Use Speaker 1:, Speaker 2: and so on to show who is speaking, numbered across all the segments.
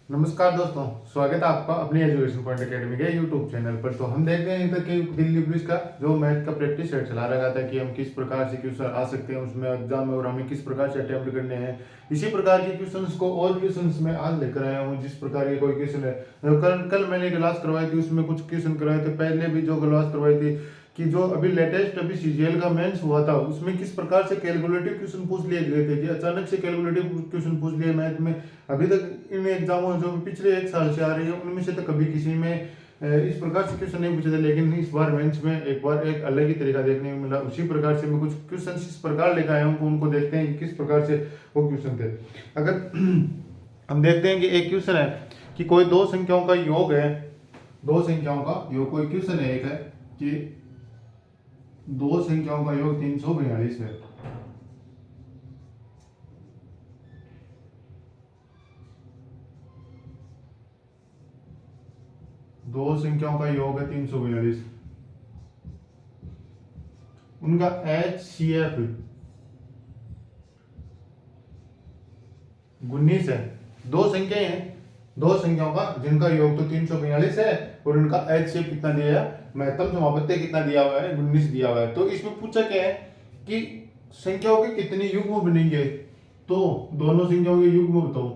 Speaker 1: नमस्कार दोस्तों, स्वागत है आपका अपनी एजुकेशन पॉइंट एकेडमी के यूट्यूब चैनल पर। तो हम देखते हैं तक कि दिल्ली पुलिस का जो मैथ का प्रैक्टिस सेट चला रखा था कि हम किस प्रकार से क्वेश्चन आ सकते हैं उसमें एग्जाम में और हमें किस प्रकार से अटेम्प्ट करने हैं। इसी प्रकार के क्वेश्चंस को और क्वेश्चंस में आज लेकर आया हूँ। जिस प्रकार के कोई क्वेश्चन है, कल मैंने क्लास करवाई थी, उसमें कुछ क्वेश्चन करवाए थे। पहले भी जो क्लास करवाई थी कि जो अभी लेटेस्ट अभी सीजीएल का मेंस हुआ था, उसमें किस प्रकार से कैलकुलेटिव क्वेश्चन पूछ लिए गए थे कि अचानक से कैलकुलेटिव क्वेश्चन पूछ लिए मैथ में। अभी तक इन एग्जामों जो पिछले एक साल से आ रही है उनमें से तो कभी किसी में इस प्रकार से क्वेश्चन नहीं पूछे थे, लेकिन इस बार मेंस में एक बार एक अलग ही तरीका देखने को मिला। उसी प्रकार से मैं कुछ क्वेश्चन इस प्रकार लेकर आया हूँ, उनको देखते हैं कि किस प्रकार से वो क्वेश्चन थे। अगर हम देखते हैं कि एक क्वेश्चन है कि कोई दो संख्याओं का योग है, दो संख्याओं का योग, कोई क्वेश्चन है एक है कि दो संख्याओं का योग 342 है। दो संख्याओं का योग है 342। उनका HCF 19 है। दो संख्याएं हैं, दो संख्याओं का जिनका योग तो 342 है और उनका HCF कितना दिया है, महत्तम समापत्ति कितना दिया हुआ है, 19 दिया हुआ है। तो इसमें पूछा क्या है कि संख्याओं के कितने युग्म बनेंगे, तो दोनों संख्याओं के युग्म बताओ।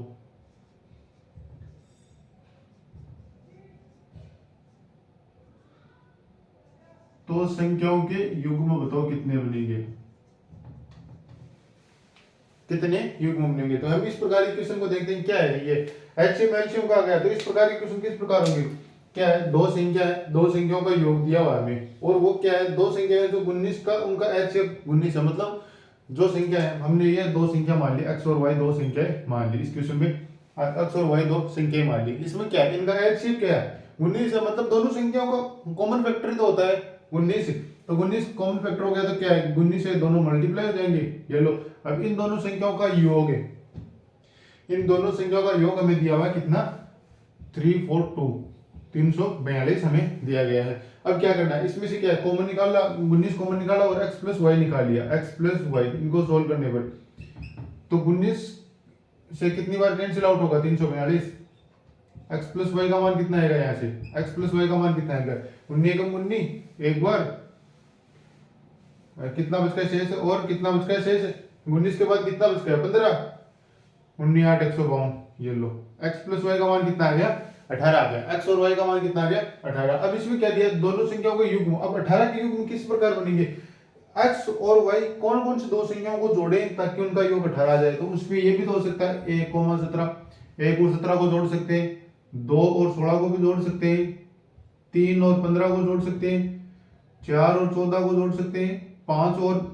Speaker 1: तो संख्याओं के युग्म बताओ कितने बनेंगे, कितने युग्म बनेंगे। तो हम इस प्रकार के क्वेश्चन को देखते हैं। क्या है ये HCF एलसीएम का गया, तो इस प्रकार के क्वेश्चन किस प्रकार होंगे। क्या है, दो संख्या है, दो संख्याओं का योग दिया हुआ है हमें, और वो क्या है, दो संख्या है जो 19 का उनका HCF 19 है। मतलब जो संख्या है हमने ये दो संख्या मान ली, x और y दो संख्याएं मान ली इस क्वेश्चन में, x और y दो संख्याएं मान ली। इसमें क्या है, इनका HCF क्या है, 19 है। मतलब दोनों संख्याओं का कॉमन फैक्टर ही तो होता है 19। तो 19 कॉमन फैक्टर हो गया तो क्या है, 19 से दोनों मल्टीप्लाई हो जाएंगे। ये लो, अब इन दोनों संख्याओं का योग है, इन दोनों संख्याओं का योग हमें दिया हुआ है कितना, 342, 342 हमें दिया गया है। अब क्या करना है, इसमें से क्या है, कॉमन निकालना, 19 कॉमन निकाला और x प्लस वाई निकाल लिया। x प्लस वाई इनको सोल्व करने पर तो 19 से कितनी बार कैंसिल आउट होगा, 342। x प्लस वाई का मान कितना आएगा, यहाँ से x प्लस वाई का मान कितना आएगा, 19 एकम 19 एक बार, कितना बच गया शेष, और कितना बच गया शेष, 19 के बाद कितना बच गया, 15, 19 8 152। ये लो, x प्लस वाई का मान कितना आ गया, 18 आ गया। x और y का मान कितना आ गया, 18। अब इसमें क्या दिया, दोनों संख्याओं के युग्म। अब 18 के युग्म किस प्रकार बनेंगे, x और y कौन कौन से दो संख्याओं को जोड़े ताकि उनका योग 18 आ जाए। तो उसमें ये भी तो हो सकता है 1 17, 1 और 17 को जोड़ सकते हैं, 2 और 16 को भी जोड़ सकते हैं, 3 और 15 को जोड़ सकते हैं, 4 और 14 को जोड़ सकते हैं, 5 और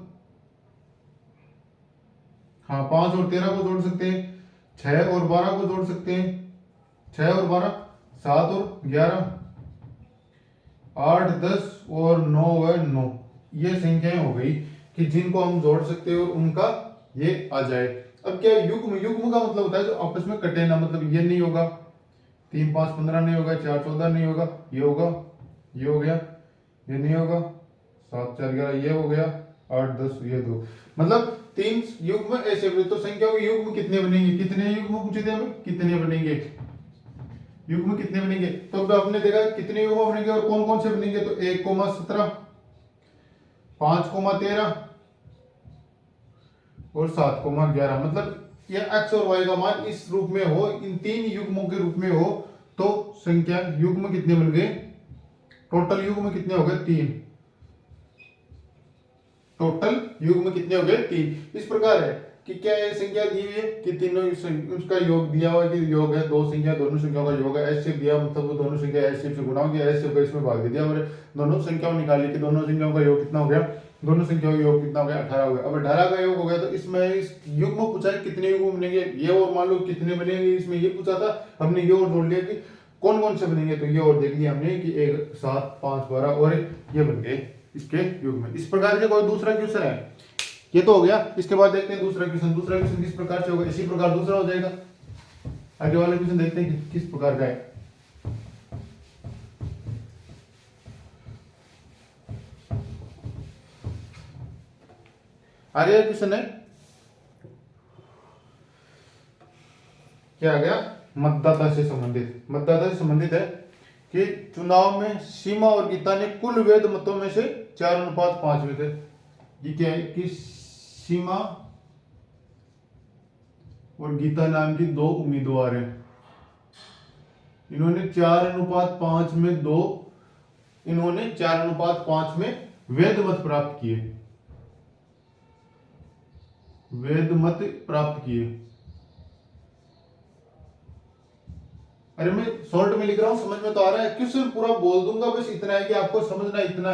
Speaker 1: 13 को जोड़ सकते हैं, 6 और 12 को जोड़ सकते हैं, 6 और 12, 7 और 11, 8 10 और 9 व 9। ये संख्याएं हो गई कि जिनको हम जोड़ सकते हैं और उनका ये आ जाए। अब क्या युग्म, युग्म का मतलब होता है जो आपस में कटे ना, मतलब ये नहीं होगा 3 5 15 नहीं होगा, 4 14 नहीं होगा, ये होगा, ये हो गया, ये नहीं होगा, 7 4 11 ये हो गया, 8 10 ये 2। मतलब 3 युग्म ऐसे बने। तो संख्याओं के युग्म कितने बनेंगे, कितने युग्म पूछे थे हमें, कितने बनेंगे, युग्म कितने बनेंगे। तो अब आपने देखा कितने युग्म बनेंगे और कौन कौन से बनेंगे। तो 1 17, 5 13 और 7 11। मतलब ये x और y का मान इस रूप में हो, इन तीन युग्मों के रूप में हो, तो संख्या युग्म कितने बन गए, टोटल युग्म कितने हो गए, 3। टोटल युग्म कितने हो गए, 3। इस प्रकार है कि क्या ये संख्या दी हुई है कि तीनों उसका योग दिया हुआ है कि योग है, दो संख्या, दोनों संख्याओं का योग है। HCF दिया, मतलब वो दोनों संख्या HCF से गुणा हो गया, HCF का इसमें भाग दे दिया और दोनों संख्याओं निकाली कि दोनों संख्याओं का योग कितना हो गया, दोनों संख्याओं का योग कितना हो गया, 18 हो गया। अब 18 का योग हो गया तो इसमें इस युग्म पूछा है कितने युग्म बनेंगे, ये और मान लो कितने बनेंगे, इसमें ये पूछा था, हमने ये और जोड़ लिया कि कौन कौन से बनेंगे। तो ये और देख लिया हमने कि 1 7 5 12 और ये बन गए इसके युग में। इस प्रकार से कोई दूसरा क्वेश्चन है, ये तो हो गया। इसके बाद देखते हैं दूसरा क्वेश्चन। दूसरा क्वेश्चन किस प्रकार से होगा, इसी प्रकार दूसरा हो जाएगा। आगे वाले क्वेश्चन देखते हैं किस प्रकार का है। आगे क्वेश्चन है क्या आ गया, मतदाता से संबंधित। मतदाता से संबंधित है कि चुनाव में सीमा और गीता ने कुल वैध मतों में से 4:5 में थे। ये क्या है कि सीमा और गीता नाम की दो उम्मीदवार हैं, इन्होंने 4:5 में दो, इन्होंने 4:5 में वैध मत प्राप्त किए, वैध मत प्राप्त किए। अरे मैं शॉर्ट में लिख रहा हूं, समझ में तो आ रहा है, क्वेश्चन पूरा बोल दूंगा, बस इतना है कि आपको समझना, इतना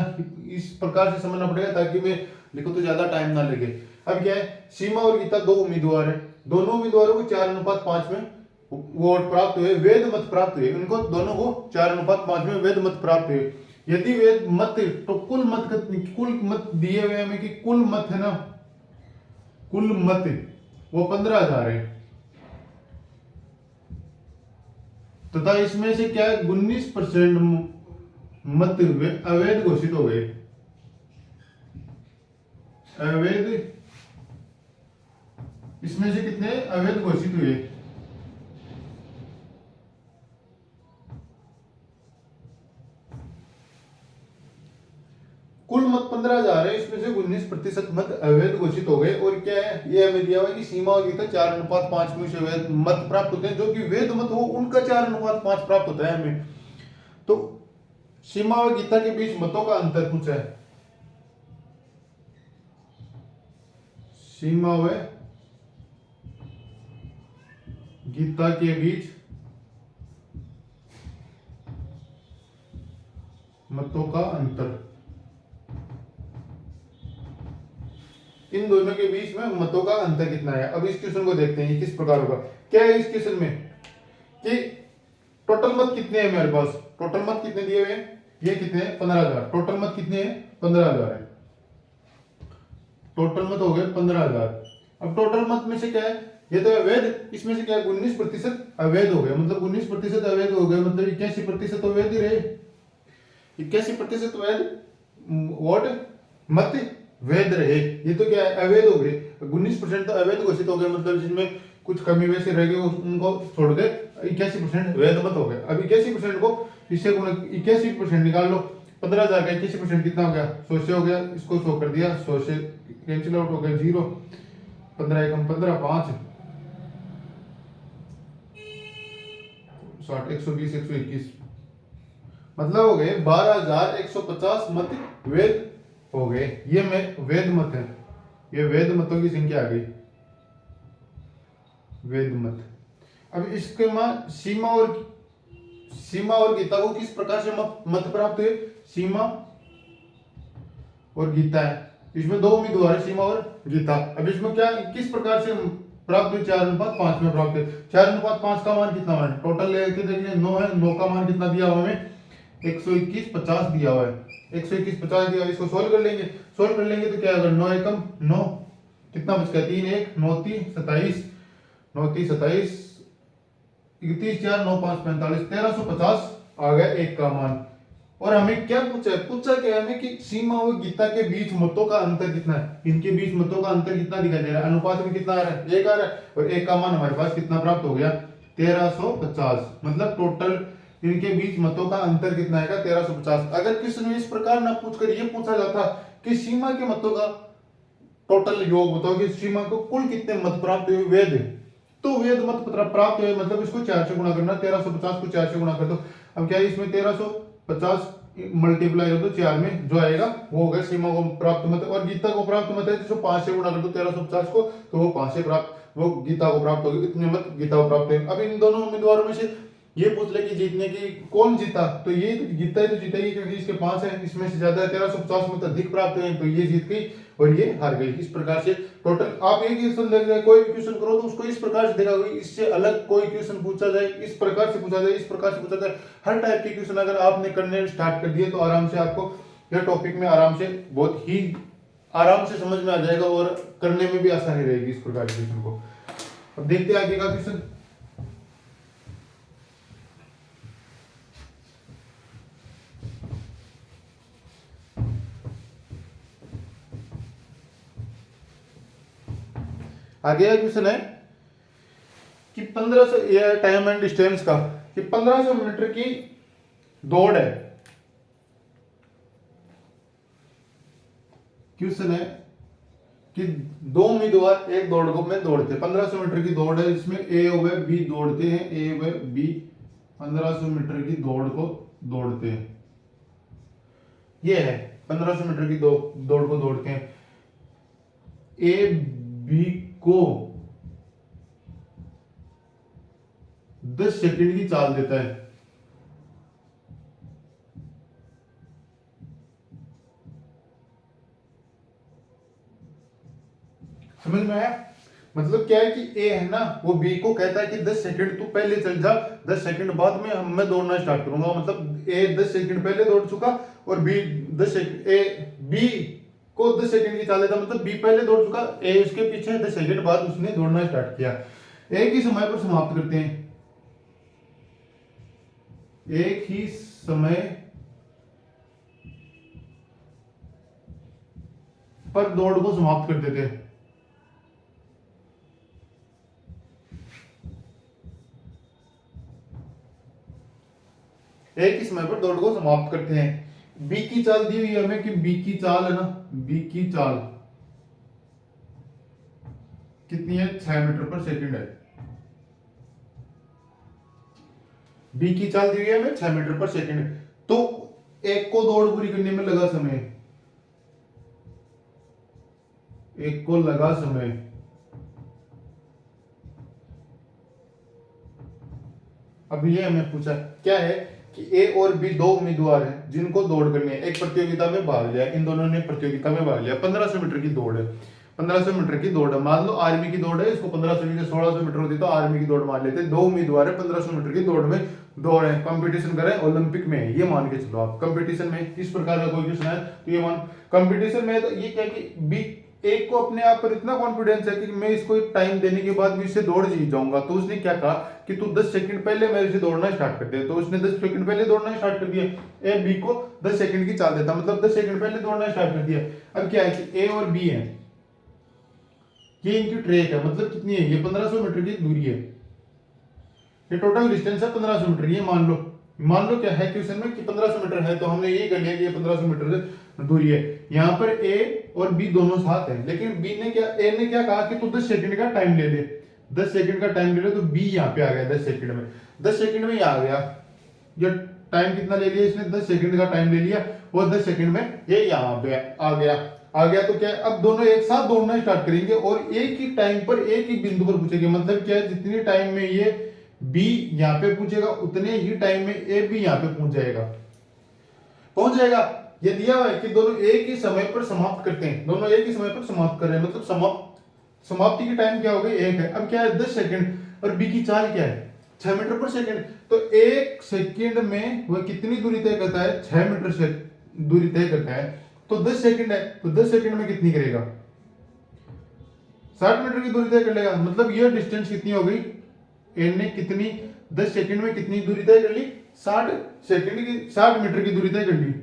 Speaker 1: इस प्रकार से समझना पड़ेगा ताकि मैं लिखूं तो ज्यादा टाइम ना लगे। अब क्या है, सीमा और गीता दो उम्मीदवार हैं, दोनों उम्मीदवारों को 4:5 में वोट प्राप्त हुए, वैध मत प्राप्त हुए, उनको दोनों को 4:5 में वैध मत प्राप्त हुए। यदि वैध मत, तो कुल मत दिए हुए हमें कि कुल मत है ना, कुल मत वो 15,000 है, तथा इसमें से क्या है 19% मत अवैध घोषित हो गए, अवैध, इसमें से कितने अवैध घोषित हुए, कुल मत 15,000 है, इसमें से 19% मत अवैध घोषित हो गए। और क्या है, ये हमें दिया हुआ है कि सीमा और गीता 4:5 में से वैध मत प्राप्त होते हैं, जो कि वैध मत हो उनका 4:5 प्राप्त होता है हमें। तो सीमा और गीता के बीच मतों का अंतर पूछा है, सीमा व गीता के बीच मतों का अंतर, इन दोनों के बीच में मतों का अंतर कितना है। अब इस क्वेश्चन को देखते हैं, ये किस प्रकार होगा। क्या है इस क्वेश्चन में कि टोटल मत कितने हैं मेरे पास, टोटल मत कितने दिए हुए हैं, ये कितने हैं 15,000, टोटल मत कितने हैं 15,000 है, टोटल मत हो गए 15,000। अब टोटल मत में से क्या है, ये तो अवैध, इसमें से क्या है 19% अवैध हो गए, मतलब 19% अवैध हो गए, मतलब 81% तो वैध ही रहे, 81% वैध वोट मत वैध रहे, ये तो क्या है अवैध हो गए। 19% तो अवैध घोषित हो गए, मतलब जिनमें कुछ कमी वैसे रह गए उनको छोड़ दे, 81% वैध मत हो गए। अब 81% को इससे 81% निकाल लो, 15,000 का 81% कितना हो गया 100 से हो गया, इसको 100 कर दिया, 100 से कैंसिल आउट हो गया 0, 15 एकम 15, 5 60, 120, 121, मतलब हो गए 12,150 मत वैध हो गए। ये में वैध मत है, ये वैध मतों की संख्या आ गई, वैध मत। अब इसके बाद सीमा और गीता को किस प्रकार से मत प्राप्त हुए, सीमा और गीता है, इसमें दो उम्मीदवार है सीमा और गीता। अब इसमें क्या किस प्रकार से प्राप्त हुए, 4:5 में प्राप्त हुए। 4:5 का मान कितना है, टोटल लेके देख लिया 9 है, 9 का मान कितना दिया हुआ हमें 121.50 दिया हुआ है, 121.50 दिया, इसको सोल्व कर लेंगे, सोल्व कर लेंगे तो क्या होगा 9 एकम 9, कितना बच गया 3 1 9 3 27, 9 3 27, 31 4 9 5 45, 1350 आ गया एक का मान। और हमें क्या पूछा है, पूछा क्या है हमें कि सीमा और गीता के बीच मतों का अंतर कितना है, इनके बीच मतों का अंतर कितना दिखाई दे रहा है, अनुपात में कितना आ रहा है 1 आ रहा है, और एक का मान हमारे पास कितना प्राप्त हो गया 1350, मतलब टोटल इनके बीच मतों का अंतर कितना आएगा 1350। अगर क्वेश्चन में इस प्रकार ना पूछकर ये पूछा जाता कि सीमा के मतों का टोटल योग बताओ कि सीमा को कुल कितने मत प्राप्त हुए वैध, तो वैध मत प्राप्त हुए मतलब इसको 4 से गुणा करना, 1350 को 4 से गुणा कर दो। अब क्या है इसमें 1350 मल्टीप्लाई कर दो 4 में, जो आएगा वो होगा सीमा को प्राप्त मत, और गीता को प्राप्त मत है जिसको 5 से गुणा कर दो 1350 को, तो वो 5 से प्राप्त, वो गीता को प्राप्त होगी, इतने मत गीता को प्राप्त है। अब इन दोनों उम्मीदवारों में से ये पूछ ले कि जीतने की कौन जीता, तो ये तो जीता है, तो जीतेगी क्योंकि इसके 5 है, इसमें से ज्यादा 1350 मत अधिक प्राप्त हुए, तो ये जीत गई और ये हार गई। इस प्रकार से टोटल आप एक क्वेश्चन देख रहे, कोई भी क्वेश्चन करो तो उसको इस प्रकार से देखा गई, इससे अलग कोई क्वेश्चन पूछा जाए, इस प्रकार से पूछा जाए, इस प्रकार से पूछा जाए, हर टाइप के क्वेश्चन अगर आपने करने स्टार्ट कर दिए तो आराम से आपको यह टॉपिक में आराम से बहुत ही आराम से समझ में आ जाएगा और करने में भी आसानी रहेगी इस प्रकार के क्वेश्चन को। अब देखते हैं आगे का क्वेश्चन। आगे का क्वेश्चन है कि 1500 ये टाइम एंड डिस्टेंस का कि 1500 मीटर की दौड़ है। क्वेश्चन है कि दो उम्मीदवार एक दौड़ को में दौड़ते हैं, 1500 मीटर की दौड़ है जिसमें ए व बी दौड़ते हैं, ए व बी 1500 मीटर की दौड़ को दौड़ते हैं। ये है 1500 मीटर की दौड़ को दौड़ते हैं। ए बी को 10 सेकंड की चाल देता है। समझ में आया? मतलब क्या है कि ए है ना, वो बी को कहता है कि 10 सेकंड तू पहले चल जा, 10 सेकंड बाद में मैं दौड़ना स्टार्ट करूंगा। मतलब ए 10 सेकंड पहले दौड़ चुका और बी 10 सेकंड, ए बी को 10 सेकंड की चाल देता, मतलब बी पहले दौड़ चुका, ए उसके पीछे 10 सेकंड बाद उसने दौड़ना स्टार्ट किया। एक ही समय पर समाप्त करते हैं, एक ही समय पर दौड़ को समाप्त कर देते हैं। एक ही समय पर दौड़ को समाप्त करते हैं। बी की चाल दी हुई है हमें कि बी की चाल है ना, बी की चाल कितनी है, 6 मीटर पर सेकंड है। बी की चाल दी हुई है हमें 6 मीटर पर सेकंड। तो एक को दौड़ पूरी करने में लगा समय, एक को लगा समय। अब ये हमें पूछा क्या है कि ए और बी दो उम्मीदवार हैं जिनको दौड़ करनी है, एक प्रतियोगिता में भाग लिया, इन दोनों ने प्रतियोगिता में भाग लिया। 1500 मीटर की दौड़ है, 1500 मीटर की दौड़ है, मान लो आर्मी की दौड़ है, इसको 1500 की 1600 मीटर होती तो आर्मी की दौड़ मान लेते। दो उम्मीदवार है 1500 मीटर की दौड़ में दौड़ है, कंपटीशन करें ओलंपिक में, ये मान के चलो आप। कंपटीशन में इस प्रकार का कोई क्वेश्चन है तो ये मान कंपटीशन में, तो ये क्या कि बी एक को अपने आप पर इतना कॉन्फिडेंस है कि मैं इसको टाइम देने के बाद भी इससे दौड़ जीत जाऊंगा, तो उसने क्या कहा कि तू 10 सेकंड पहले मेरे से दौड़ना स्टार्ट कर दे। तो उसने 10 सेकंड पहले दौड़ना स्टार्ट कर दिया। ए बी को 10 सेकंड की चाल देता, मतलब 10 सेकंड पहले दौड़ना स्टार्ट कर दिया। अब क्या है कि ए और बी है, ये इनकी ट्रैक है, मतलब कितनी है, ये 1500 मीटर की दूरी है, ये टोटल डिस्टेंस है 1500 मीटर। ये मान लो क्या है क्वेश्चन में कि 1500 मीटर है, तो हमने ये कर लिया कि ये 1500 मीटर दूरी है। यहाँ पर ए और बी दोनों साथ हैं, लेकिन बी ने क्या, ए ने क्या कहा कि तू 10 सेकंड का टाइम ले ले, 10 सेकंड का टाइम ले ले, तो बी यहाँ पे आ गया 10 सेकंड में, 10 सेकंड में आ गया। ये टाइम कितना ले लिया इसने, 10 सेकंड का टाइम ले लिया, और 10 सेकंड में ये यहाँ पे आ गया। तो क्या है, अब दोनों एक साथ दौड़ना स्टार्ट करेंगे और एक ही टाइम पर एक ही बिंदु पर पूछेंगे। मतलब क्या है, जितनी टाइम में ये बी यहाँ पे पूछेगा उतने ही टाइम में ए भी यहाँ पे पहुंच जाएगा। ये दिया हुआ है कि दोनों एक ही समय पर समाप्त करते हैं, दोनों एक ही समय पर समाप्त कर रहे हैं, मतलब समाप्ति की टाइम क्या हो गई, एक है। अब क्या है 10 सेकंड, और बी की चाल क्या है 6 मीटर पर सेकंड, तो एक सेकंड में वह कितनी दूरी तय करता है, 6 मीटर से दूरी तय करता है। तो 10 सेकंड है, तो 10 सेकंड में कितनी करेगा, 60 मीटर की दूरी तय कर लेगा। मतलब ये डिस्टेंस कितनी हो गई, ए ने कितनी 10 सेकंड में कितनी दूरी तय कर ली, 60 मीटर की दूरी तय कर ली।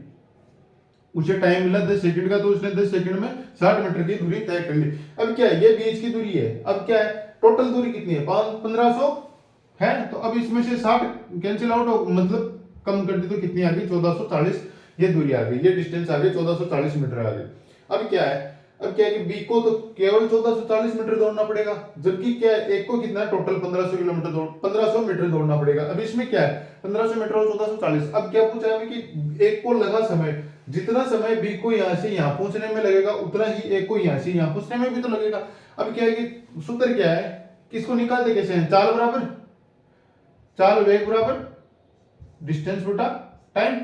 Speaker 1: उसे टाइम मिला 10 सेकंड का, तो उसने 10 सेकंड में 60 मीटर की दूरी तय कर ली। अब क्या है, ये बीच की दूरी है। अब क्या है, टोटल दूरी कितनी है, 1500 है, तो अब इसमें से 60 कैंसिल आउट हो, मतलब कम कर दी तो कितनी आ गई, 1440 ये दूरी आ गई, ये डिस्टेंस आ गई 1440 मीटर आ गई। अब क्या है कि बी को तो केवल 1440 मीटर दौड़ना पड़ेगा, जबकि क्या है एक को कितना टोटल 1500 मीटर दौड़ना पड़ेगा। अब इसमें क्या है 1500 मीटर और 1440। अब क्या पूछा है कि एक को लगा समय, जितना समय बी को यहाँ से यहाँ पहुंचने में लगेगा उतना ही एक को यहाँ से यहाँ पहुंचने में भी तो लगेगा। अब क्या है कि सूत्र क्या है, किसको निकालते कैसे हैं, चाल वेग बराबर डिस्टेंस बटा टाइम।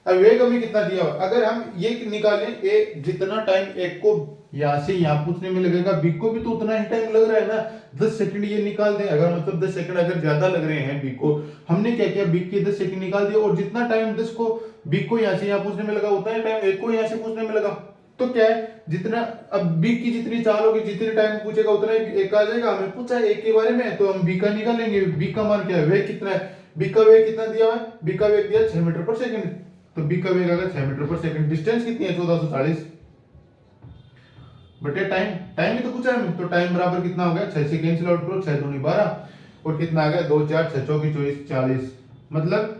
Speaker 1: अब वेग हमें कितना दिया हुआ, अगर हम ये निकालें, ए जितना टाइम एक को यहाँ से यहाँ पूछने में लगेगा, बी को भी तो उतना ही टाइम लग रहा है ना, 10 सेकंड ये निकाल दें। अगर मतलब 10 सेकंड अगर ज्यादा लग रहे हैं बी को, हमने क्या किया, बी के 10 सेकंड निकाल दिया, और जितना टाइम 10 को बी को यहाँ से यहाँ पूछने में लगा उतना ही टाइम एक को यहाँ से पूछने में लगा। तो क्या है, जितना अब बी की जितनी चाल होगी, जितने टाइम पूछेगा उतना ही एक आ जाएगा। हमें पूछा है एक के बारे में, तो हम बी का निकालेंगे। बी का मान क्या है, वेग कितना है, बी का वेग कितना दिया हुआ है, बी का वेग दिया 6 मीटर पर सेकंड, तो बी का वेग अगर 6 मीटर पर सेकंड, डिस्टेंस कितनी है 1440, बटे टाइम, टाइम ही तो पूछा है, तो टाइम बराबर कितना हो गया, 6 से कैंसिल आउट करो, 6 दूनी 12 और कितना आ गया 2 4 6 चौकी 24 40, मतलब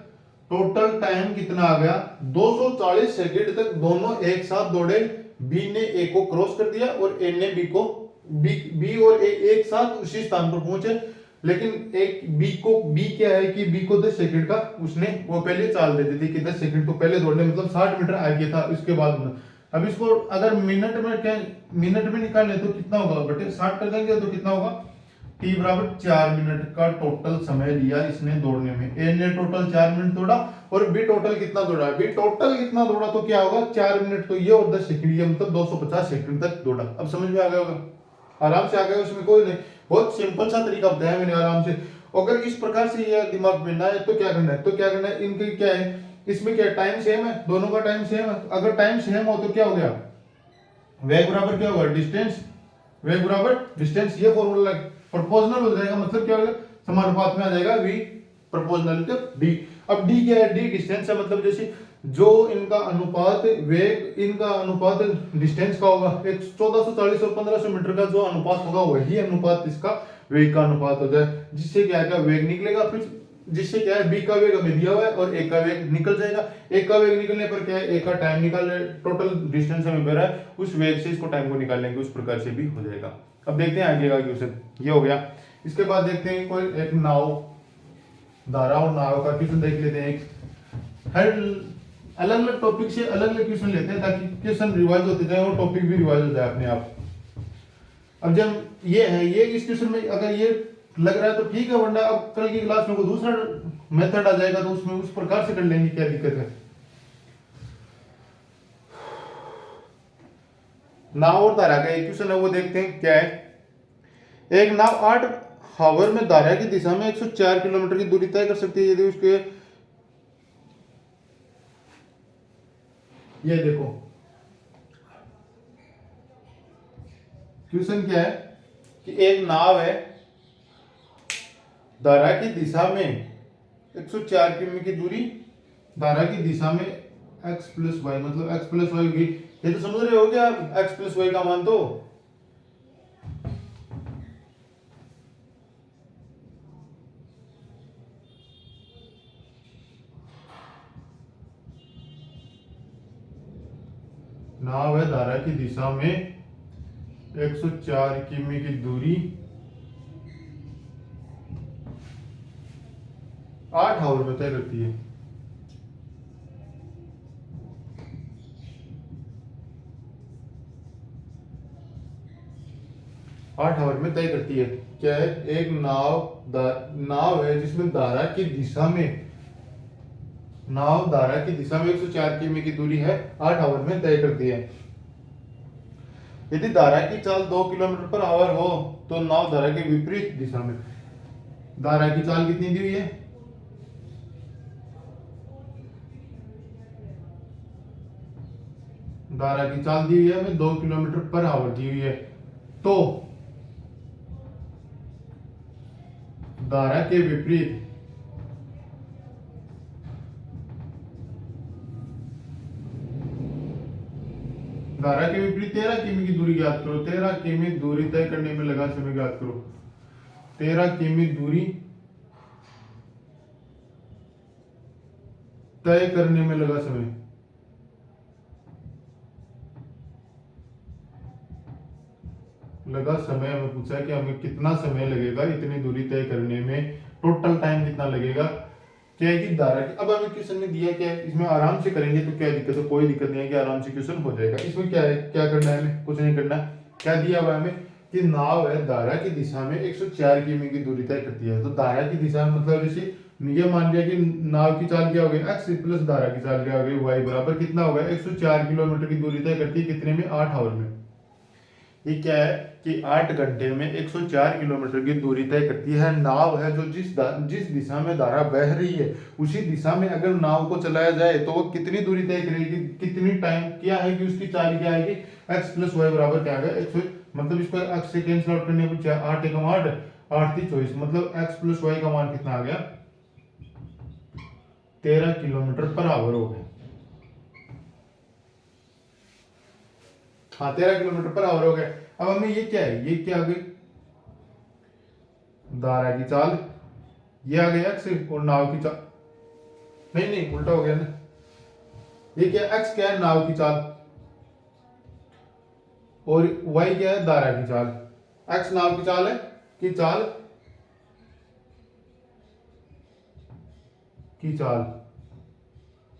Speaker 1: टोटल टाइम कितना आ गया 240 सेकंड तक दोनों एक साथ दौड़े। बी ने ए को क्रॉस कर दिया और ए ने बी को, बी और ए एक साथ उसी स्थान पर पहुंचे, लेकिन एक बी क्या है कि बी को 10 सेकंड का उसने वो पहले चाल दे दी थी कि 10 सेकंड को पहले दौड़ने, मतलब 60 मीटर आगे था इसके बाद। अब इसको अगर मिनट में क्या, मिनट में निकालने तो कितना होगा बटे 60 कर देंगे तो कितना होगा, टी बराबर 4 मिनट का टोटल समय लिया इसने दौड़ने में। ए ने टोटल 4 मिनट दौड़ा और बी टोटल कितना दौड़ा, बी टोटल कितना दौड़ा तो क्या होगा 4 मिनट तो ये और 10 सेकंड ये, मतलब 250 सेकंड तक दौड़ा। अब समझ में आ गया होगा, आराम से आ गया, उसमें कोई नहीं, बहुत सिंपल सा तरीका बताया मैंने आराम से। अगर इस प्रकार से ये दिमाग में ना है तो क्या करना है, तो क्या करना है, इनके क्या है, इसमें क्या टाइम सेम है, दोनों का टाइम सेम है। अगर टाइम सेम हो तो क्या हो गया, वेग बराबर क्या होगा डिस्टेंस, वेग बराबर डिस्टेंस, ये फॉर्मूला प्रोपोर्शनल हो जाएगा, मतलब क्या होगा समानुपात में आ जाएगा v प्रोपोर्शनल टू d। अब d क्या है, d डिस्टेंस है, मतलब जैसे जो इनका अनुपात वेग, इनका अनुपात डिस्टेंस का होगा, एक 1440 और 1500 मीटर का जो अनुपात होगा वही अनुपात इसका वेग का अनुपात हो जाए, जिससे क्या है वेग निकलेगा, फिर जिससे क्या है बी का वेग हमें दिया हुआ है और ए का वेग निकल जाएगा। ए का वेग निकलने पर क्या है, ए का टाइम निकाल रहे, टोटल डिस्टेंस हमें दे रहा है, उस वेग से इसको टाइम को निकाल लेंगे, उस प्रकार से भी हो जाएगा। अब देखते हैं आगे का क्वेश्चन, ये हो गया। इसके बाद देखते हैं कोई एक नाव, धारा और नाव का क्वेश्चन देख लेते हैं। हर अलग अलग टॉपिक से अलग अलग क्वेश्चन लेते हैं ताकि क्वेश्चन रिवाइज होते जाए और टॉपिक भी रिवाइज हो जाए अपने आप। अब जब ये है, ये इस क्वेश्चन में अगर ये लग रहा है तो ठीक है, वरना अब कल की क्लास में कोई दूसरा मेथड आ जाएगा तो उसमें उस प्रकार से कर लेंगे, क्या दिक्कत है। नाव और धारा का एक क्वेश्चन है, वो देखते हैं क्या है। एक नाव 8 हावर में धारा की दिशा में 104 किलोमीटर की दूरी तय कर सकती है यदि उसके, ये देखो क्वेश्चन क्या है कि एक नाव है, धारा की दिशा में 104 किमी की दूरी, धारा की दिशा में x प्लस वाई, मतलब x प्लस वाई होगी, ये तो समझ रहे हो क्या आप, x प्लस वाई का मान तो नाव है, धारा की दिशा में 104 किमी की दूरी 8 आवर में तय करती है। आठ आवर में तय करती है, क्या है, एक नाव है जिसमें धारा की दिशा में, नाव धारा की दिशा में 104 किमी की दूरी है, 8 आवर में तय करती है। यदि धारा की चाल 2 किलोमीटर पर आवर हो तो नाव धारा के विपरीत दिशा में, धारा की चाल कितनी दी हुई है, धारा की चाल दी हुई है हमें 2 किलोमीटर पर आवर दी हुई है, तो धारा के विपरीत धारा के विपरीत 13 किमी की दूरी ज्ञात करो। 13 किमी दूरी तय करने में लगा समय ज्ञात करो। 13 किमी दूरी तय करने में लगा समय, लगा समय हमें पूछा है कि हमें कितना समय लगेगा इतनी दूरी तय करने में, टोटल टाइम कितना लगेगा, क्या है कि धारा की। अब हमें क्वेश्चन में दिया क्या है, इसमें आराम से करेंगे तो क्या दिक्कत है, कोई दिक्कत नहीं है कि आराम से क्वेश्चन हो जाएगा। इसमें क्या है, क्या करना है हमें, कुछ नहीं करना। क्या दिया हुआ हमें कि नाव है, धारा की दिशा में 104 किमी की दूरी तय करती है, तो धारा की दिशा मतलब जैसे ये मान लिया कि नाव की चाल क्या हो गई, एक्स प्लस धारा की चाल क्या हो गई वाई, बराबर कितना होगा 104 किलोमीटर की दूरी तय करती है, कितने में, 8 आवर में। ये क्या है कि 8 घंटे में 104 किलोमीटर की दूरी तय करती है। नाव है जो जिस दिशा में धारा बह रही है उसी दिशा में अगर नाव को चलाया जाए तो वो कितनी दूरी तय करेगी, कितनी टाइम क्या है कि उसकी चाल क्या आएगी, x प्लस वाई बराबर क्या आएगा 100, मतलब इसको x से कैंसिल आउट करने पर 8 एकम 8 8 3 24, मतलब x प्लस वाई का मान कितना आ गया 13 किलोमीटर पर आवर हो गया। हाँ 13 किलोमीटर पर आवर हो गया। अब हमें ये क्या है, ये क्या आ गई धारा की चाल, ये आ गया एक्स और नाव की चाल, नहीं नहीं उल्टा हो गया ना, ये क्या एक्स क्या है नाव की चाल और वाई क्या है धारा की चाल। एक्स नाव की चाल है की चाल की चाल।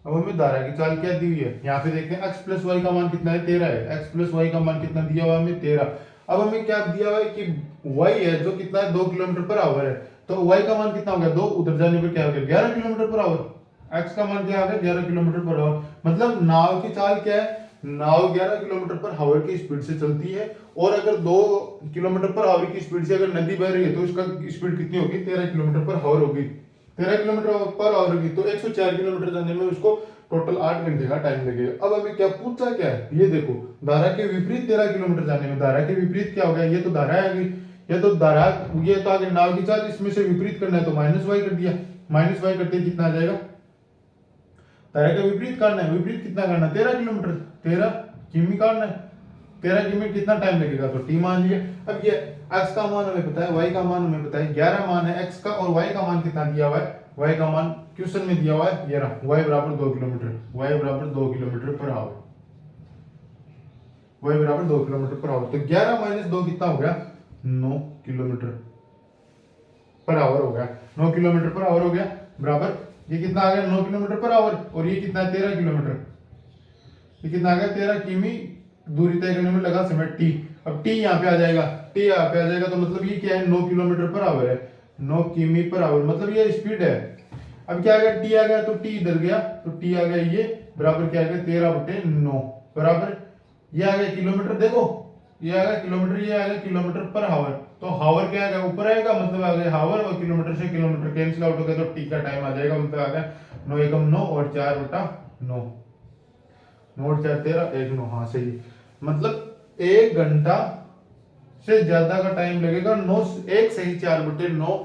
Speaker 1: अब हमें धारा की चाल क्या दी हुई है, यहाँ पे देखते हैं एक्स प्लस वाई का मान कितना है 13 है, एक्स प्लस वाई का मान कितना दिया हुआ है हमें 13। अब हमें क्या दिया हुआ है कि वाई है जो कितना है 2 किलोमीटर पर आवर है, तो वाई का मान कितना हो गया 2, उधर जाने पर क्या हो गया 11 किलोमीटर पर आवर, एक्स का मान क्या आ गया 11 किलोमीटर पर आवर। मतलब नाव की चाल क्या है, नाव 11 किलोमीटर पर आवर की स्पीड से चलती है, और अगर 2 किलोमीटर पर आवर की स्पीड से अगर नदी बह रही है तो इसका स्पीड कितनी होगी 13 किलोमीटर पर आवर होगी, 13 किलोमीटर पर आवर होगी, तो 104 किलोमीटर जाने में उसको टोटल 8 घंटे का टाइम लगेगा। अब हमें क्या पूछा क्या है, ये देखो धारा के विपरीत 13 किलोमीटर जाने में, धारा के विपरीत क्या हो गया, ये तो धारा आ गई, ये तो धारा, ये तो आगे नाव की चाल, इसमें से विपरीत करना है तो माइनस वाई कर दिया, माइनस वाई करते कितना आ जाएगा, धारा का विपरीत करना है, विपरीत कितना करना है 13 किलोमीटर, 13 किमी करना है, 13 किमी कितना टाइम लगेगा तो टी मान लिया। अब ये एक्स का मान हमें पता है, वाई का मान हमें पता है, 11 मान है एक्स का, और वाई का मान कितना दिया हुआ है, वाई का मान क्वेश्चन में दिया हुआ है 11, वाई बराबर 2 किलोमीटर, वाई बराबर 2 किलोमीटर पर आवर, वाई बराबर 2 किलोमीटर पर आवर, तो 11 माइनस 2 कितना हो गया 9 किलोमीटर पर आवर हो गया, 9 किलोमीटर पर आवर हो गया, बराबर ये कितना आ गया 9 किलोमीटर पर आवर, और ये कितना है 13 किलोमीटर, ये कितना आ गया 13 किमी दूरी तय करने में लगा समय टी। अब टी यहाँ पे आ जाएगा, टी यहाँ पे आ जाएगा, तो मतलब ये क्या है 9 किलोमीटर पर आवर है, 9 किमी पर आवर, मतलब ये स्पीड है। अब क्या आ गया टी आ गया, तो टी इधर गया, तो टी आ गया ये बराबर क्या आ गया 13/9 बराबर, ये आ गया किलोमीटर, देखो ये आ गया किलोमीटर, ये आ गया किलोमीटर पर हावर, तो हावर क्या आ गया ऊपर आएगा, मतलब आ गया हावर, और किलोमीटर से किलोमीटर कैंसिल आउट हो गया, तो टी का टाइम आ जाएगा, मतलब आ गया 9 एकम 9 और 4/9, 9 और 4 13 1 9, हाँ सही, मतलब 1 घंटा से ज्यादा का टाइम लगेगा, 9 1 सही 4/9,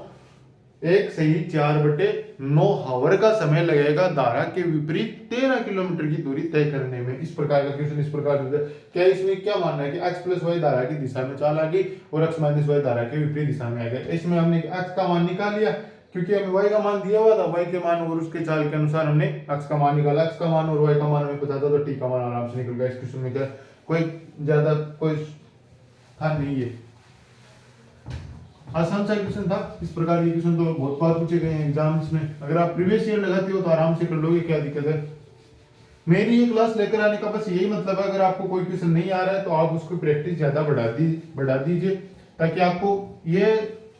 Speaker 1: 1 सही 4/9 हावर का समय लगेगा धारा के विपरीत 13 किलोमीटर की दूरी तय करने में। इस प्रकार का क्वेश्चन इस प्रकार होता है। क्या इसमें क्या मानना है कि x प्लस वाई धारा की दिशा में चाल आ गई और x माइनस वाई धारा के विपरीत दिशा में आ गया। इसमें हमने x का मान निकाल लिया क्योंकि हमें y का मान दिया हुआ था, y के मान और उसके चाल के अनुसार हमने x का मान निकाला, x का मान और y का मान हमें पता था, तो t का मान आराम से निकल गया। इस क्वेश्चन में क्या कोई ज्यादा कोई था नहीं, है आसान सा क्वेश्चन था। इस प्रकार के क्वेश्चन तो बहुत बार पूछे गए हैं एग्जाम्स में, अगर आप प्रीवियस ईयर लगाते हो तो आराम से कर लोगे, क्या दिक्कत है। मेरी ये क्लास लेकर आने का बस यही मतलब है, अगर आपको कोई क्वेश्चन नहीं आ रहा है तो आप उसको प्रैक्टिस ज्यादा बढ़ा दीजिए, ताकि आपको ये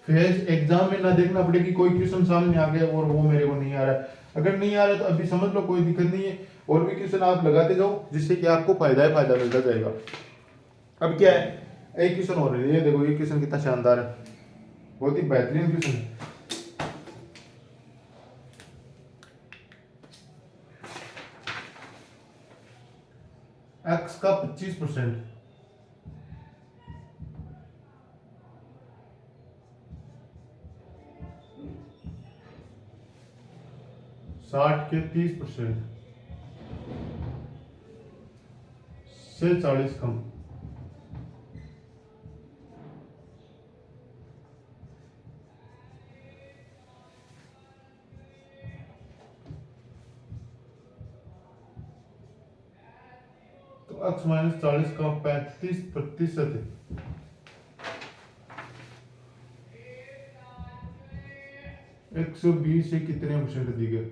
Speaker 1: फेज एग्जाम में ना देखना पड़े कि कोई क्वेश्चन सामने आ गया और वो मेरे को नहीं आ रहा है। अगर नहीं आ रहा है तो अभी समझ लो कोई दिक्कत नहीं है, और भी क्वेश्चन आप लगाते जाओ जिससे कि आपको फायदा ही फायदा मिलता जाएगा। अब क्या है, एक क्वेश्चन और है, ये देखो ये क्वेश्चन कितना शानदार है, बहुत ही बेहतरीन क्वेश्चन है। एक्स का 25%, 60 के 30% से 40 कम, तो x माइनस 40 का 35% है। एक 120 से कितने परसेंट दी गए,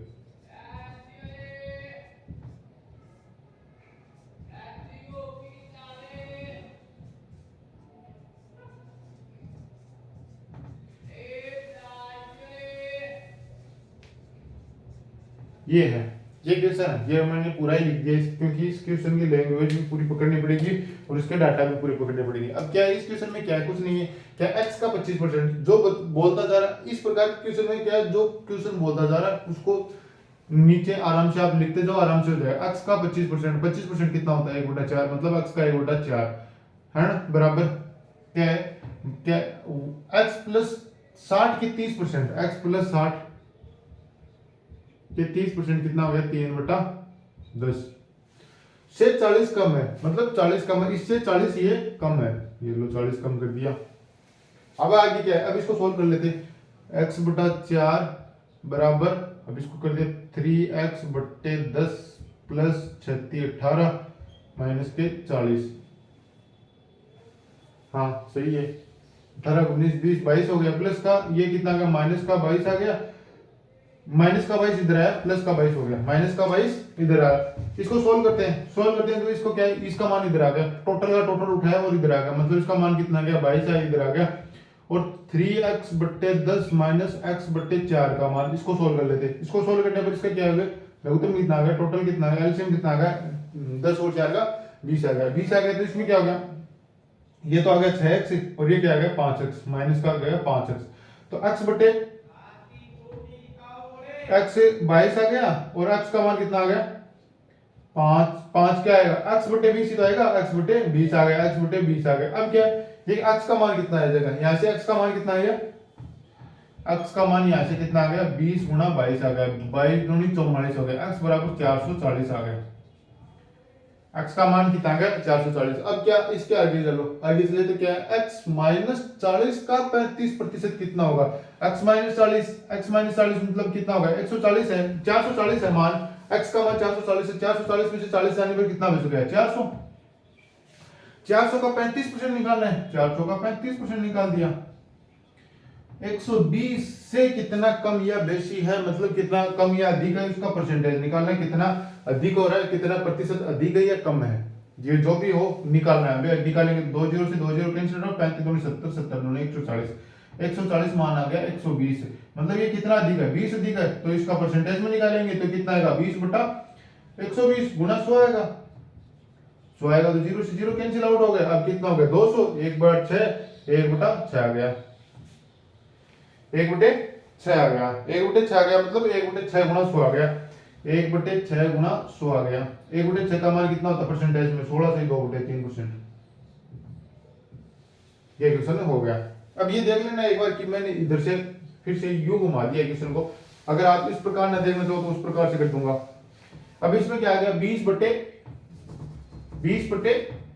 Speaker 1: ये है ये क्वेश्चन है, ये मैंने पूरा ही लिख दिया क्योंकि इस क्वेश्चन की लैंग्वेज भी पूरी पकड़नी पड़ेगी और इसके डाटा भी पूरे पकड़ने पड़ेंगे। अब क्या है इस क्वेश्चन में, क्या है कुछ नहीं है, क्या x का 25% जो बोलता जा रहा है, इस प्रकार के क्वेश्चन में क्या है जो क्वेश्चन बोलता जा रहा है उसको नीचे आराम से आप लिखते जाओ, आराम से हो जाएगा। x का 25%, 25% कितना होता है 1/4, मतलब x का 1/4 है ना, बराबर क्या है, क्या x प्लस 60 की 30%, x प्लस 60 के 30% कितना हो गया 3/10, से 40 कम है, मतलब 40 कम है, इससे 40 ये कम है, ये लो 40 कम कर दिया। अब आगे क्या है, अब इसको सोल्व कर लेते हैं। x बटा 4 बराबर, अब इसको कर दिया 3x बट्टे 10 प्लस 36 18 माइनस के 40। हाँ सही है, 18 19 20 22 हो गया, प्लस का ये कितना आ गया, माइनस का 22 आ गया, माइनस का 22 इधर आया, प्लस का 22 हो गया, माइनस का 22 इधर आया। इसको सोल्व करते हैं तो इसको क्या है, इसका मान इधर आ गया, टोटल का टोटल उठाया और इधर आ गया, मतलब इसका मान कितना आ गया, 22 है, इधर आ गया। और 3x बट्टे 10 माइनस x बट्टे 4 का मान, इसको सोल्व कर लेते हैं। इसको सोल्व करने पर इसका क्या हो गया, लघुत्तम कितना आ गया, टोटल कितना आ गया, एलसीएम कितना आ गया, 10 और 4 का 20 आ गया, 20 आ गया। तो इसमें क्या हो गया, ये तो आ गया 6x और ये क्या आ गया 5x, माइनस का आ गया 5x। तो x बटे x 22 आ गया और x का मान कितना आ गया 5, 5 क्या आएगा, x बटे 20 ही तो आएगा, x बटे 20 आ गया, x बटे 20 आ गया। अब क्या है, ये x का मान कितना आ जाएगा, यहाँ से x का मान कितना आ गया, x का मान यहाँ से कितना आ गया, 20 गुणा 22 आ गया, 22 दूनी 44 हो गया, x बराबर 440 आ गया, x का मान कितना आ गया 440। अब क्या, इसके आगे चलो, आगे चले तो क्या है, x माइनस 40 का 35% कितना होगा, x माइनस 40 मतलब कितना होगा, 140 है, 440 है मान, x का मान 440 है, 440 में से 40 जाने पर कितना बच गया, 400। 400 का 35% निकालना है, 400 का 35% निकाल दिया। 120 से कितना कम या बेशी है, मतलब कितना कम या अधिक है, उसका परसेंटेज निकालना है, कितना अधिक हो रहा है, कितना प्रतिशत अधिक है या कम है, ये जो भी हो निकालना है। अभी निकालेंगे, 2 0 से 2 0 कैंसिल हो, 35 दूनी 70, 70 दूनी 140, 140 मान आ गया 120, मतलब ये कितना अधिक है, 20 अधिक है, तो इसका परसेंटेज में निकालेंगे तो कितना आएगा, 20 बटा 120 गुणा 100 आएगा, 100 आएगा तो 0 से 0 कैंसिल आउट हो गया। अब कितना हो गया 200, 1 बटा 6, 1 बटा 6 आ गया, 1 बटे 6 आ गया, 1 बटे 6 आ गया, मतलब 1 बटे 6 गुणा 100 आ गया, 1 बटे 6 गुणा 100 आ गया। 1 बटे 6 का मान कितना होता है परसेंटेज में, 16 से 2 बटे 3%। ये क्वेश्चन हो गया। अब ये देख लेना एक बार कि मैंने इधर से फिर से यूं घुमा दिया क्वेश्चन को, अगर आप इस प्रकार ना देखना चाहो तो उस प्रकार से कर दूंगा। अब इसमें क्या आ गया, 20 बटे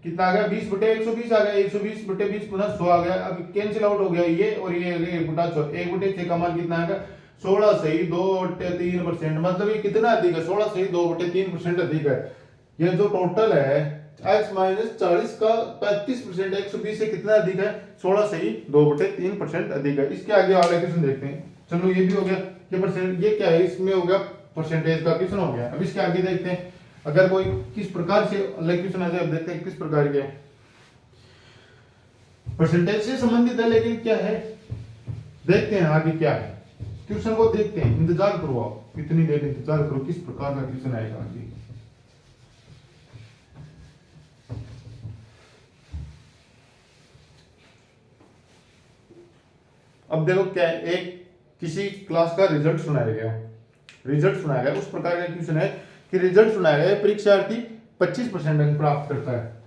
Speaker 1: कितना आ गया, 20 बटे 120 आ गया, 120 बटे 20 गुना 100 आ गया। अब कैंसिल आउट हो गया ये और ये 1 बटा 100, 1 बटे 6 का मान कितना आ गया, 16 से ही 2 बटे 3%, मतलब ये कितना अधिक है, 16 से ही 2 बटे 3% अधिक है। ये जो टोटल है x माइनस 40 का 35%, 120 से कितना अधिक है, 16 से ही 2 बटे 3% अधिक है। इसके आगे वाले क्वेश्चन देखते हैं। चलो ये भी हो गया, ये परसेंट, ये क्या है, इसमें हो गया परसेंटेज का क्वेश्चन हो गया। अब इसके आगे देखते हैं, अगर कोई किस प्रकार से अलग क्वेश्चन आ जाए, अब देखते हैं किस प्रकार के परसेंटेज से संबंधित है, लेकिन क्या है देखते हैं आगे क्या है क्वेश्चन को, देखते हैं, इंतजार करो, आप इतनी देर इंतजार करो किस प्रकार का क्वेश्चन आएगा आगे। अब देखो क्या है, एक किसी क्लास का रिजल्ट सुनाया गया, उस प्रकार का क्वेश्चन है कि रिजल्ट सुनाया गया, परीक्षार्थी 25% अंक प्राप्त करता है।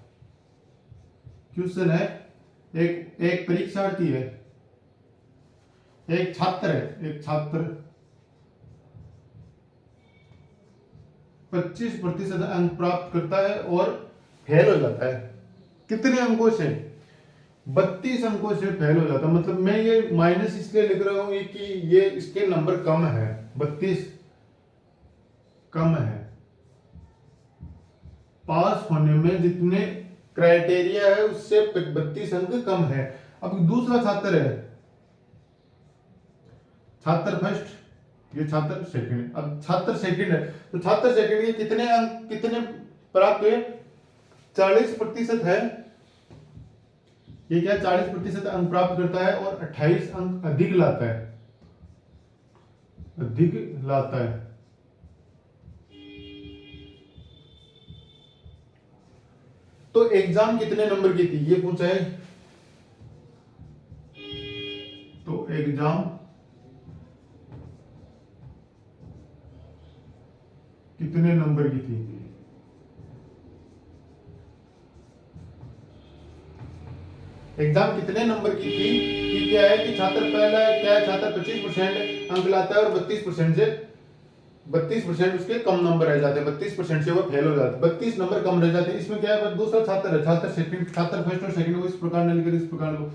Speaker 1: क्वेश्चन है, एक परीक्षार्थी है, एक छात्र 25% अंक प्राप्त करता है और फेल हो जाता है। कितने अंकों से, 32 अंकों से फेल हो जाता है। मतलब मैं ये माइनस इसलिए लिख रहा हूं कि ये इसके नंबर कम है, 32 कम है, पास होने में जितने क्राइटेरिया है उससे 32 अंक कम है। अब दूसरा छात्र है, छात्र फर्स्ट, ये छात्र सेकंड। अब छात्र सेकंड है तो छात्र सेकंड के कितने अंक, कितने प्राप्त हुए, 40% है, ये क्या 40% अंक प्राप्त करता है और 28 अंक अधिक लाता है, तो एग्जाम कितने नंबर की थी ये पूछा है, तो एग्जाम कितने नंबर की थी, एग्जाम कितने नंबर की थी कि क्या है कि छात्र पहला क्या है, छात्र 25% अंक लाता है और 32% से 32% उसके कम नंबर रह जाते हैं, 32% से वो फेल हो जाते हैं, 32 नंबर कम रह जाते हैं। इसमें क्या है, दूसरा छात्र है, छात्र सेकंड, छात्र फर्स्ट और सेकंड को इस प्रकार न लिखकर इस प्रकार लो,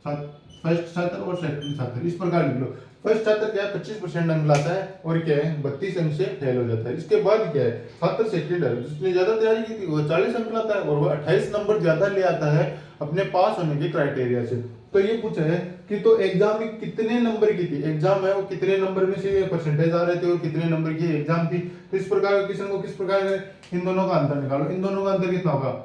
Speaker 1: फर्स्ट छात्र और सेकंड छात्र इस प्रकार लिख लो। फर्स्ट छात्र क्या है 25% अंक लाता है और क्या है 32 अंक से फेल हो जाता है। इसके बाद क्या है छात्र सेकंड है, जिसने ज्यादा तैयारी की थी वो 40 अंक लाता है और वो 28 नंबर ज्यादा ले आता है अपने पास होने के क्राइटेरिया से। तो ये पूछा है कि तो एग्जाम में कितने नंबर की थी, एग्जाम है वो कितने नंबर में से परसेंटेज आ रहे थे और कितने नंबर की एग्जाम थी। तो इस प्रकार क्वेश्चन को किस प्रकार इन दोनों का अंतर निकालो। इन दोनों का अंतर कितना होगा,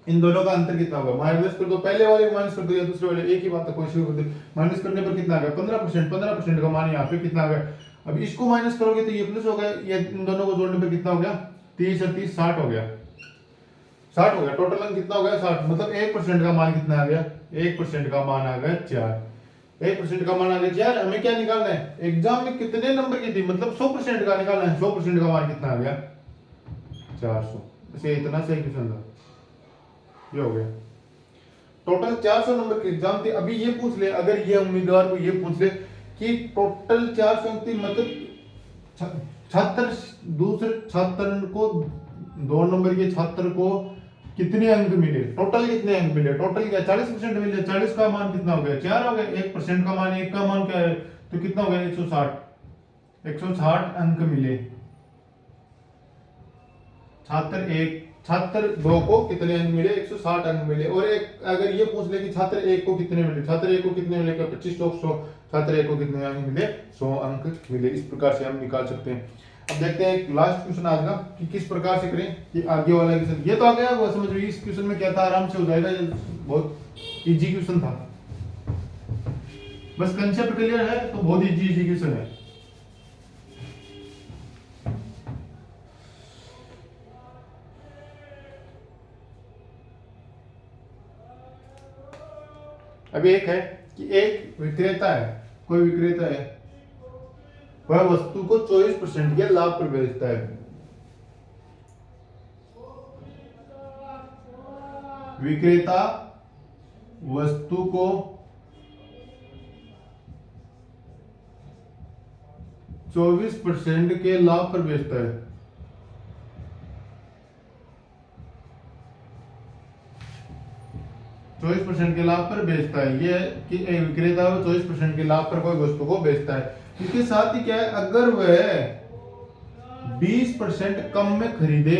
Speaker 1: इन दोनों का अंतर कितना होगा, माइनस कर दो, पहले वाले को माइनस कर दो या दूसरे वाले, एक ही बात है, कोशिश कर दो। माइनस करने पर कितना आ गया 15%, 15% का मान यहाँ पे कितना आ गया। अब इसको माइनस करोगे तो ये प्लस हो गया, ये इन दोनों को जोड़ने पर कितना हो गया 30 और 30 60 हो गया, 60 हो गया। टोटल अंक कितना हो गया 60, मतलब 1% का मान कितना आ गया, 1% का मान आ गया 4। 1% का मान आ गया 4। हमें क्या निकालना है, एग्जाम में कितने नंबर की थी, मतलब 100% का निकालना है। 100% का मान कितना आ गया 400। इसे इतना सही क्वेश्चन था, ये हो गया। टोटल 400 नंबर की एग्जाम थी। अभी ये पूछ ले, अगर ये उम्मीदवार को ये पूछ ले कि टोटल 400 अंक थी, मतलब छात्र दूसरे छात्र को 2 नंबर के छात्र को कितने अंक मिले, टोटल कितने अंक मिले, टोटल क्या 40% मिले। 40 का मान कितना हो गया 4 हो गया। 1% का मान, 1 का मान क्या है तो कितना हो गया 160, 160 अंक मिले। छात्र 2 को कितने अंक मिले 160 अंक मिले। और एक अगर ये पूछ ले कि छात्र 1 को कितने मिले, छात्र 1 को कितने मिले 25 तो 100, छात्र 1 को कितने अंक मिले 100 अंक मिले। इस प्रकार से हम निकाल सकते हैं। अब देखते हैं एक लास्ट क्वेश्चन आज का कि किस प्रकार से करें कि आगे वाला क्वेश्चन ये तो आ गया वो समझ रही, इस क्वेश्चन में क्या था आराम से हो जाएगा, ये बहुत इजी क्वेश्चन था, बस कंसेप्ट क्लियर है तो बहुत इजी क्वेश्चन है। अभी एक है कि एक विक्रेता है, कोई विक्रेता है, वह वस्तु को 24% के लाभ पर बेचता है। विक्रेता वस्तु को 24% के लाभ पर बेचता है। चौबीस परसेंट के लाभ पर बेचता है, ये कि एक विक्रेता 24% के लाभ पर कोई वस्तु को बेचता है। इसके साथ ही क्या है, अगर वह 20% कम में खरीदे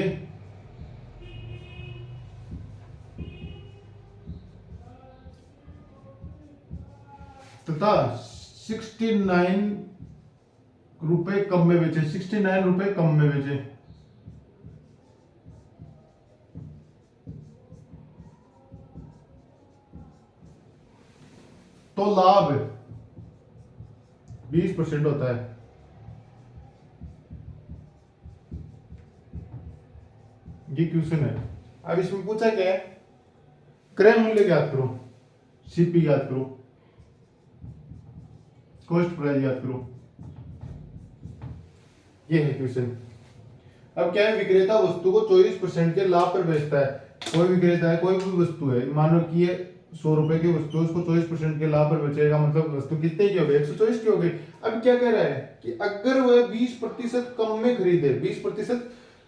Speaker 1: तथा 69 रुपए कम में बेचे, 69 रुपए कम में बेचे, तो लाभ 20% होता है। ये क्वेश्चन है। अब इसमें पूछा क्या है, क्रय मूल्य ज्ञात करो, सीपी ज्ञात करो, कॉस्ट प्राइस ज्ञात करो, ये है क्वेश्चन। अब क्या है, विक्रेता वस्तु को 24% के लाभ पर बेचता है। कोई विक्रेता है, कोई भी वस्तु है, मान लो कि ये 100 रुपए की वस्तु है, उसको 24% के लाभ पर बेचेगा, मतलब वस्तु कितने की हो गई 124 की हो गई। अब क्या कह रहा है कि अगर वह 20% कम में खरीदे,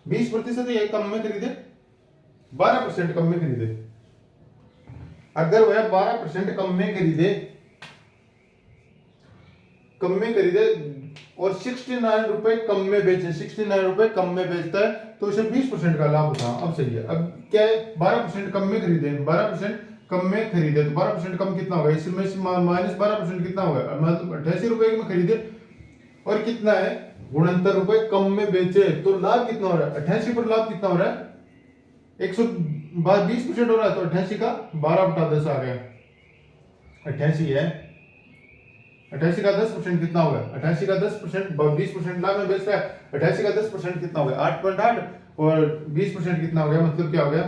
Speaker 1: 20% ये कम में खरीदे, 12% कम में खरीदे, अगर वह 12% कम में खरीदे और 69 रुपए कम में बेचे, 69 रुपए कम में बेचता है तो उसे 20% का लाभ होता है। अब सही है। अब क्या है, 12% कम में खरीदे, 12% कम में खरीदे तो 12% कम कितना होगा, इसमें से माइनस 12% कितना होगा, मतलब 88 रुपए में खरीदे और कितना है गुणनतर रुपए कम में बेचे तो लाभ कितना हो रहा है, 88 पर लाभ कितना हो रहा है 120% हो रहा है, तो 88 का 12/10 आ गया। 88 है, 88 का 10% कितना होगा, 88 का 10% 20% लाभ में बेच रहा है, 88 का 10% कितना हो गया 8.8 और 20% कितना हो गया, मतलब क्या हो गया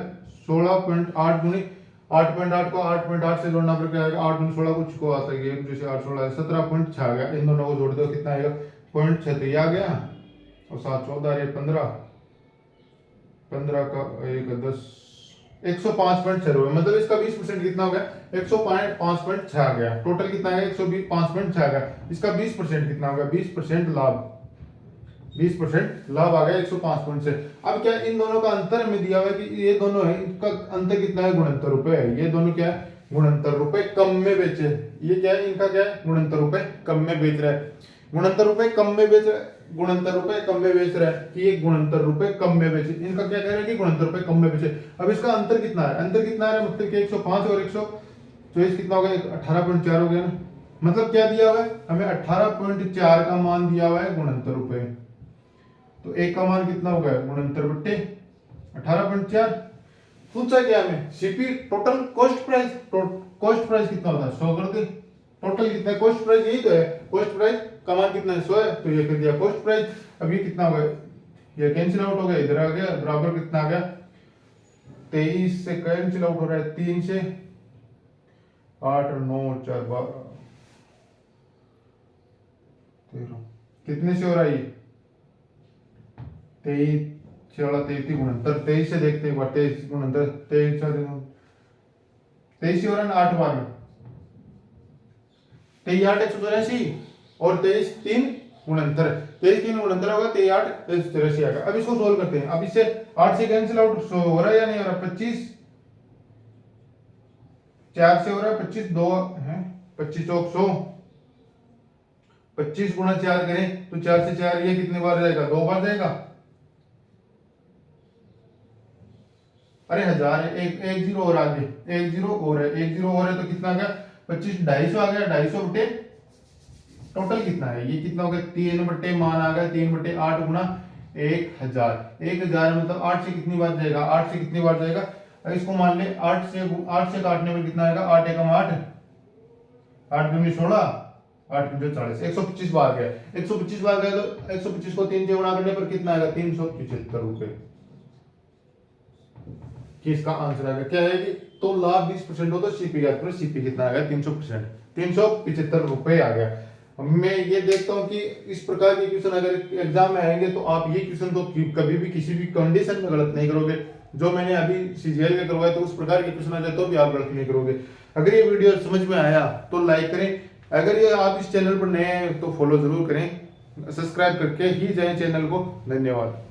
Speaker 1: 16.8 गुनी 8.8 को 8.8 से जोड़ना पर क्या आएगा, 8 गुनी 16 कुछ को आता है, जैसे 8 16 17.6 आ गया। इन दोनों को जोड़ दो कितना आएगा 0.36 आ गया और 7 14 15 15 का 1 10 105.6 रुपए, मतलब इसका 20% कितना हो गया 105.6 आ गया। टोटल कितना है 105.6 आ गया। इसका 20% कितना हो गया 20% लाभ, 20% लाभ आ गया 105 पॉइंट से। अब क्या इन दोनों का अंतर हमें दिया हुआ है कि ये दोनों है, इनका अंतर कितना है, गुणंतर रुपए है। ये दोनों क्या है, गुणंतर रुपए कम में बेचे। ये क्या है, इनका क्या है, गुणंतर रुपए कम में बेच रहा है। गुणंतर रुपए कम में बेच रहा है, गुणंतर रुपए कम में बेच रहा है कि ये गुणंतर रुपए कम में बेचे। इनका क्या कह रहा है कि गुणंतर रुपए कम में बेचे। अब इसका अंतर कितना है, अंतर कितना है, मतलब कि 105 और 124 कितना हो गया, 18.4 हो गया ना। मतलब क्या दिया हुआ है हमें, 18.4 का मान दिया हुआ है गुणंतर रुपए। तो एक का मान कितना हो गया, गुणंतर बट्टे 18.4। पूछा क्या हमें, CP total cost price, cost price कितना होता है 100 कर दे। टोटल कितना है, कॉस्ट प्राइस यही तो है, कॉस्ट प्राइस का मान कितना है 100 है, तो ये कर दिया कॉस्ट प्राइस। अब ये कितना हो गया, ये कैंसिल आउट हो गया, इधर आ गया, बराबर कितना आ गया 23 से कैंसिल आउट हो रहा है, 3 से 8 और 9 4 12 13 कितने से हो रहा है ये 23 33 गुणंतर 23 से देखते हैं, 23 गुणंतर 23 से हो रहा है ना 8 बार में 23 8 184 और 23 3 गुणंतर, 23 3 गुणंतर होगा 23 8 184 आएगा। अब इसको सोल्व करते हैं। अब इससे 8 से कैंसिल आउट हो रहा है या नहीं हो रहा, 25 4 से हो रहा है, 25 2 है 25 चौक 100, 25 गुणा 4 करें तो 4 से 4 ये कितने बार जाएगा, 2 बार जाएगा। अरे 1000 है, एक जीरो और आगे, एक जीरो और है, एक जीरो और है तो कितना आ गया 25 250 आ गया, 250 बटे टोटल कितना है, ये कितना हो गया 3 बटे मान आ गया 3 बटे 8 गुना 1000। 1000 मतलब 8 से कितनी बार जाएगा, 8 से कितनी बार जाएगा। अब इसको मान ले 8 से काटने में कितना आएगा, 8 एकम 8 8 दूनी 16 8 पंजे 40, 125 बार गया। 125 बार गया तो 125 को 3 से गुणा करने पर कितना आएगा 375 रुपए। कि इसका आंसर आएगा क्या है कि तो लाभ 20% हो तो सीपी का पर सीपी कितना आ गया 300%, 375 रुपए आ गया। मैं ये देखता हूँ कि इस प्रकार के क्वेश्चन अगर एग्जाम में आएंगे तो आप ये क्वेश्चन तो कभी भी किसी भी कंडीशन में गलत नहीं करोगे। जो मैंने अभी सीजीएल में करवाया तो उस प्रकार के क्वेश्चन आ जाए तो भी आप गलत नहीं करोगे। अगर ये वीडियो समझ में आया तो लाइक करें, अगर ये आप इस चैनल पर नए हैं तो फॉलो जरूर करें, सब्सक्राइब करके ही जाएं चैनल को। धन्यवाद।